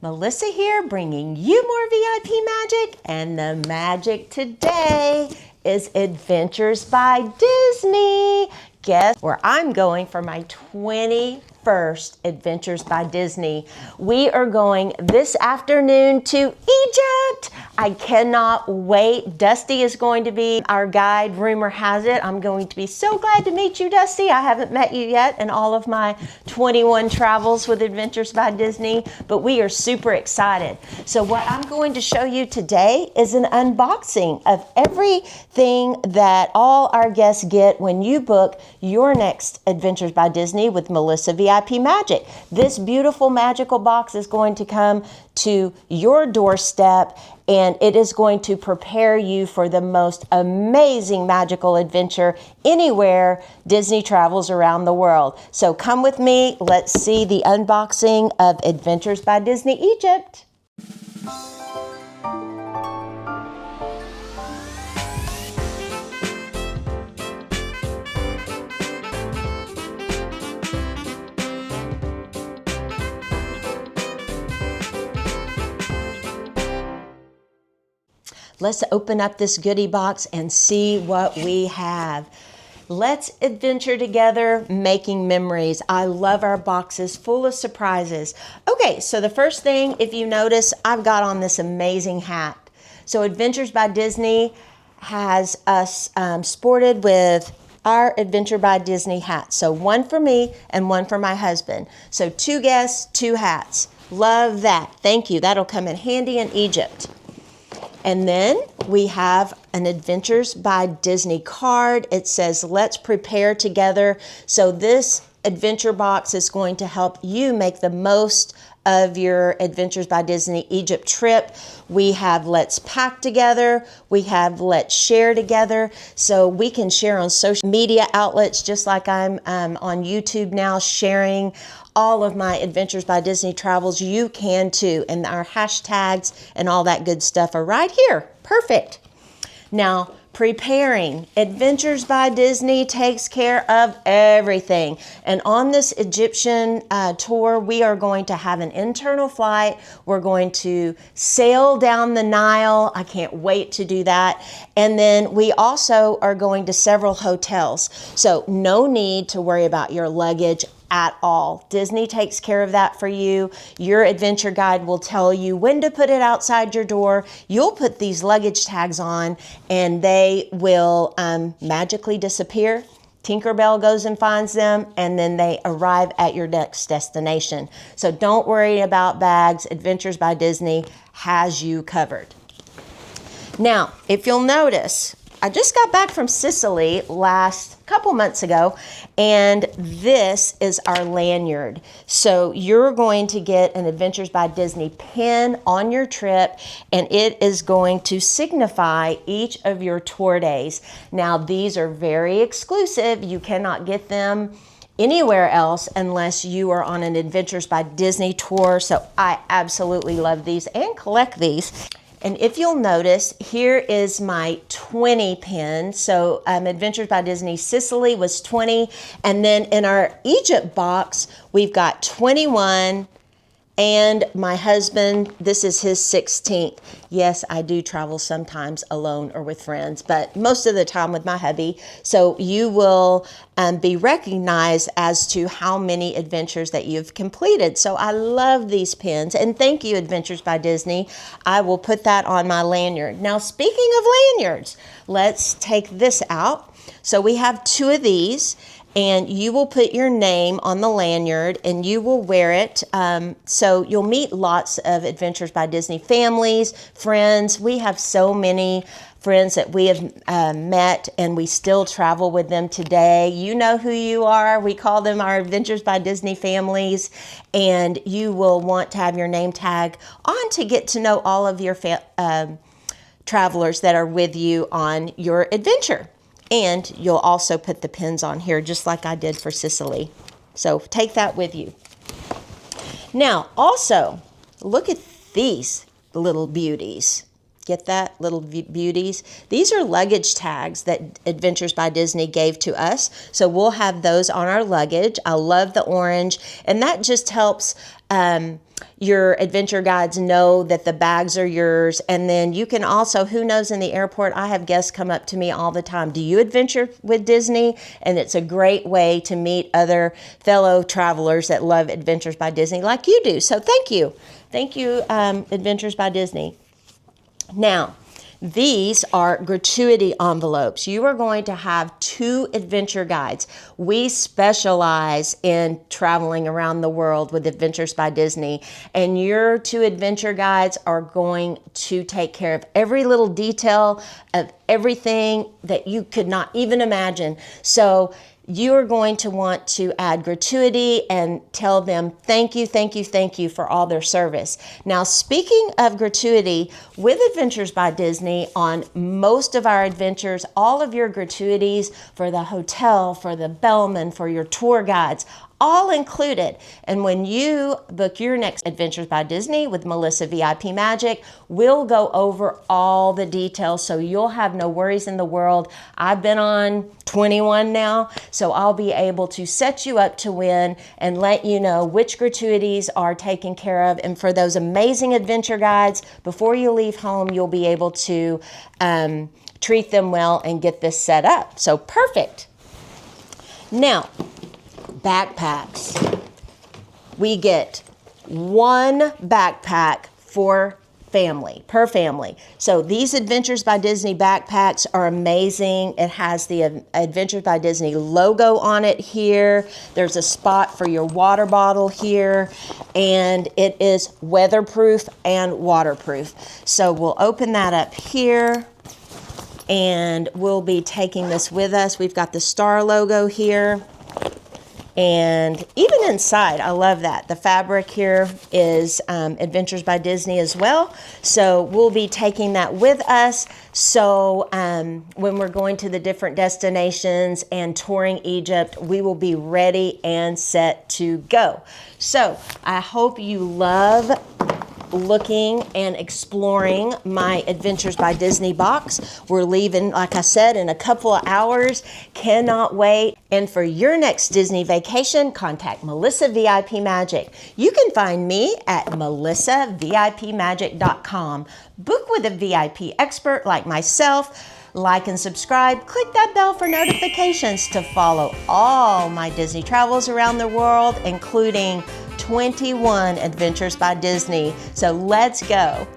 Melissa here, bringing you more VIP magic, and the magic today is Adventures by Disney. Guess where I'm going for my 21st Adventures by Disney. We are going this afternoon to Egypt. I cannot wait. Dusty is going to be our guide, rumor has it. I'm going to be so glad to meet you, Dusty. I haven't met you yet in all of my 21 travels with Adventures by Disney, but we are super excited. So what I'm going to show you today is an unboxing of everything that all our guests get when you book your next Adventures by Disney with Melissa VIP Magic. This beautiful magical box is going to come to your doorstep, and it is going to prepare you for the most amazing magical adventure anywhere Disney travels around the world. So come with me, let's see the unboxing of Adventures by Disney Egypt. Let's open up this goodie box and see what we have. Let's adventure together, making memories. I love our boxes full of surprises. Okay, so the first thing, if you notice, I've got on this amazing hat. So Adventures by Disney has us sported with our Adventure by Disney hats. So one for me and one for my husband. So 2 guests, 2 hats. Love that. Thank you. That'll come in handy in Egypt. And then we have an Adventures by Disney card. It says, let's prepare together. So this adventure box is going to help you make the most of your Adventures by Disney Egypt trip. We have let's pack together. We have let's share together. So we can share on social media outlets, just like I'm on YouTube now sharing all of my Adventures by Disney travels. You can too. And our hashtags and all that good stuff are right here. Perfect. Now, preparing. Adventures by Disney takes care of everything. And on this Egyptian tour, we are going to have an internal flight. We're going to sail down the Nile. I can't wait to do that. And then we also are going to several hotels. So no need to worry about your luggage at all. Disney takes care of that for you. Your adventure guide will tell you when to put it outside your door. You'll put these luggage tags on and they will magically disappear. Tinkerbell goes and finds them, and then they arrive at your next destination. So don't worry about bags. Adventures by Disney has you covered. Now, if you'll notice, I just got back from Sicily couple months ago, and this is our lanyard. So you're going to get an Adventures by Disney pin on your trip, and it is going to signify each of your tour days. Now, these are very exclusive. You cannot get them anywhere else unless you are on an Adventures by Disney tour. So I absolutely love these and collect these. And if you'll notice, here is my 20 pin. So Adventures by Disney Sicily was 20. And then in our Egypt box, we've got 21. And my husband, this is his 16th. Yes, I do travel sometimes alone or with friends, but most of the time with my hubby. So you will be recognized as to how many adventures that you've completed. So I love these pins, and thank you, Adventures by Disney. I will put that on my lanyard. Now, speaking of lanyards, let's take this out. So we have 2 of these. And you will put your name on the lanyard and you will wear it. So you'll meet lots of Adventures by Disney families, friends. We have so many friends that we have met, and we still travel with them today. You know who you are. We call them our Adventures by Disney families. And you will want to have your name tag on to get to know all of your travelers that are with you on your adventure. And you'll also put the pins on here just like I did for Sicily. So take that with you. Now, also, look at these little beauties. Get that, little beauties? These are luggage tags that Adventures by Disney gave to us. So we'll have those on our luggage. I love the orange. And that just helps your adventure guides know that the bags are yours. And then you can also, who knows, in the airport, I have guests come up to me all the time. Do you adventure with Disney? And it's a great way to meet other fellow travelers that love Adventures by Disney like you do. So thank you. Thank you, Adventures by Disney. Now, these are gratuity envelopes. You are going to have 2 adventure guides. We specialize in traveling around the world with Adventures by Disney, and your 2 adventure guides are going to take care of every little detail of everything that you could not even imagine. So you're going to want to add gratuity and tell them thank you, thank you, thank you for all their service. Now, speaking of gratuity, with Adventures by Disney, on most of our adventures, all of your gratuities for the hotel, for the bellman, for your tour guides, all included. And when you book your next Adventures by Disney with Melissa VIP Magic, we'll go over all the details so you'll have no worries in the world. I've been on 21 now, so I'll be able to set you up to win and let you know which gratuities are taken care of. And for those amazing adventure guides, before you leave home, you'll be able to treat them well and get this set up. So perfect. Now, backpacks. We get 1 backpack per family. So these Adventures by Disney backpacks are amazing. It has the Adventures by Disney logo on it here. There's a spot for your water bottle here, and it is weatherproof and waterproof. So we'll open that up here, and we'll be taking this with us. We've got the star logo here. And even inside, I love that. The fabric here is Adventures by Disney as well. So we'll be taking that with us. So when we're going to the different destinations and touring Egypt, we will be ready and set to go. So I hope you love looking and exploring my Adventures by Disney box. We're leaving, like I said, in a couple of hours. Cannot wait. And for your next Disney vacation, contact Melissa VIP Magic. You can find me at melissavipmagic.com. Book with a VIP expert like myself. Like and subscribe. Click that bell for notifications to follow all my Disney travels around the world, including 21 Adventures by Disney. So let's go.